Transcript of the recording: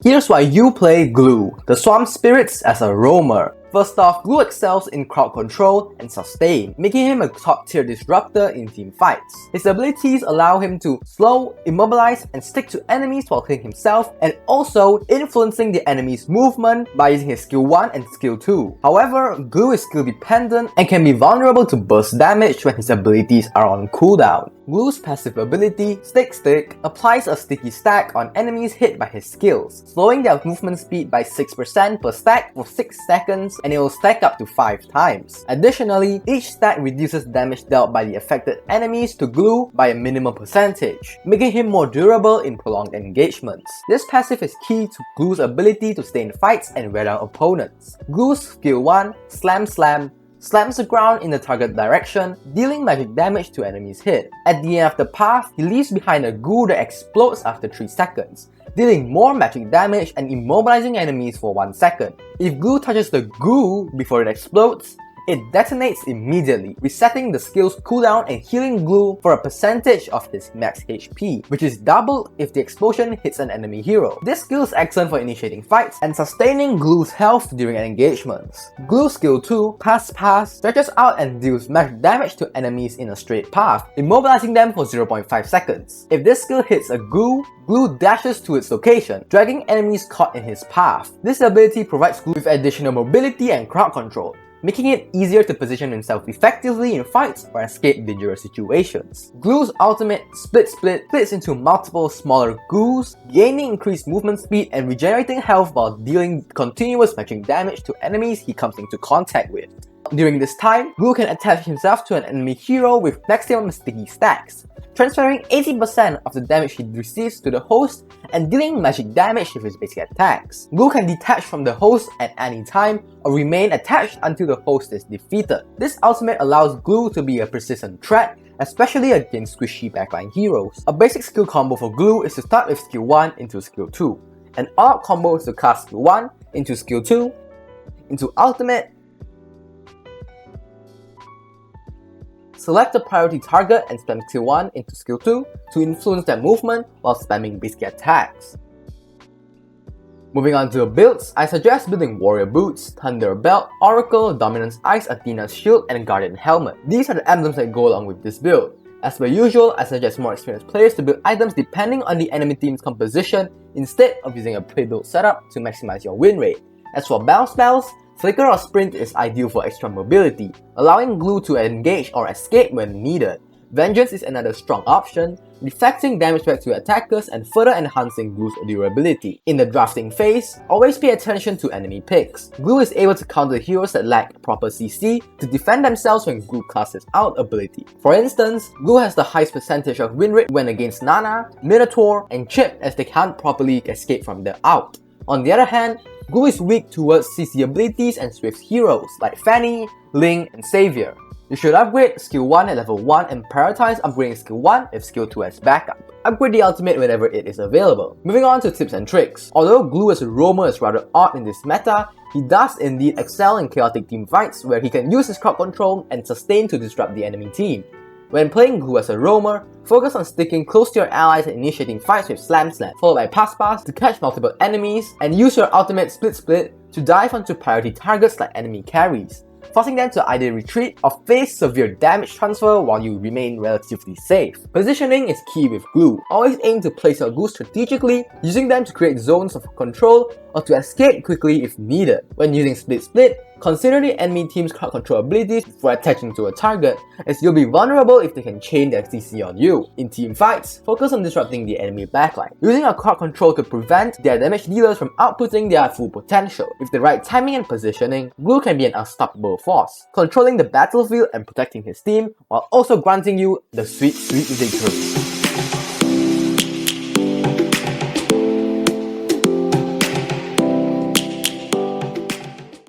Here's why you play Gloo, the Swamp Spirits as a roamer. First off, Gloo excels in crowd control and sustain, making him a top tier disruptor in team fights. His abilities allow him to slow, immobilize, and stick to enemies while killing himself, and also influencing the enemy's movement by using his skill 1 and skill 2. However, Gloo is skill dependent and can be vulnerable to burst damage when his abilities are on cooldown. Gloo's passive ability, Stick, applies a sticky stack on enemies hit by his skills, slowing their movement speed by 6% per stack for 6 seconds, and it will stack up to 5 times. Additionally, each stack reduces damage dealt by the affected enemies to Gloo by a minimum percentage, making him more durable in prolonged engagements. This passive is key to Gloo's ability to stay in fights and wear down opponents. Gloo's skill 1, Slam, slams the ground in the target direction, dealing magic damage to enemies hit. At the end of the path, he leaves behind a goo that explodes after 3 seconds, dealing more magic damage and immobilizing enemies for 1 second. If Gloo touches the goo before it explodes, it detonates immediately, resetting the skill's cooldown and healing Gloo for a percentage of his max HP, which is doubled if the explosion hits an enemy hero. This skill is excellent for initiating fights and sustaining Gloo's health during engagements. Gloo's skill 2, Pass, stretches out and deals magic damage to enemies in a straight path, immobilizing them for 0.5 seconds. If this skill hits a goo, Gloo dashes to its location, dragging enemies caught in his path. This ability provides Gloo with additional mobility and crowd control, making it easier to position himself effectively in fights or escape dangerous situations. Gloo's ultimate Split splits into multiple smaller goos, gaining increased movement speed and regenerating health while dealing continuous magic damage to enemies he comes into contact with. During this time, Gloo can attach himself to an enemy hero with maximum sticky stacks, transferring 80% of the damage he receives to the host and dealing magic damage with his basic attacks. Gloo can detach from the host at any time or remain attached until the host is defeated. This ultimate allows Gloo to be a persistent threat, especially against squishy backline heroes. A basic skill combo for Gloo is to start with skill 1 into skill 2. An all-out combo is to cast skill 1 into skill 2 into ultimate, select a priority target and spam skill 1 into skill 2 to influence their movement while spamming basic attacks. Moving on to builds, I suggest building Warrior Boots, Thunder Belt, Oracle, Dominance Ice, Athena's Shield, and Guardian Helmet. These are the emblems that go along with this build. As per usual, I suggest more experienced players to build items depending on the enemy team's composition instead of using a pre-built setup to maximize your win rate. As for bounce spells, Flicker or Sprint is ideal for extra mobility, allowing Gloo to engage or escape when needed. Vengeance is another strong option, deflecting damage back to attackers and further enhancing Gloo's durability. In the drafting phase, always pay attention to enemy picks. Gloo is able to counter heroes that lack proper CC to defend themselves when Gloo casts his out ability. For instance, Gloo has the highest percentage of win rate when against Nana, Minotaur, and Chip as they can't properly escape from their out. On the other hand, Gloo is weak towards CC abilities and swift heroes like Fanny, Ling, and Savior. You should upgrade skill 1 at level 1 and prioritize upgrading skill 1 if skill 2 as backup. Upgrade the ultimate whenever it is available. Moving on to tips and tricks. Although Gloo as a roamer is rather odd in this meta, he does indeed excel in chaotic team fights where he can use his crowd control and sustain to disrupt the enemy team. When playing Gloo as a roamer, focus on sticking close to your allies and initiating fights with Slam, followed by Pass to catch multiple enemies, and use your ultimate Split to dive onto priority targets like enemy carries, forcing them to either retreat or face severe damage transfer while you remain relatively safe. Positioning is key with Gloo. Always aim to place your Gloo strategically, using them to create zones of control or to escape quickly if needed. When using Split, consider the enemy team's crowd control abilities before attaching to a target, as you'll be vulnerable if they can chain their CC on you. In team fights, focus on disrupting the enemy backline, using a crowd control to prevent their damage dealers from outputting their full potential. With the right timing and positioning, Gloo can be an unstoppable force, controlling the battlefield and protecting his team, while also granting you the sweet victory.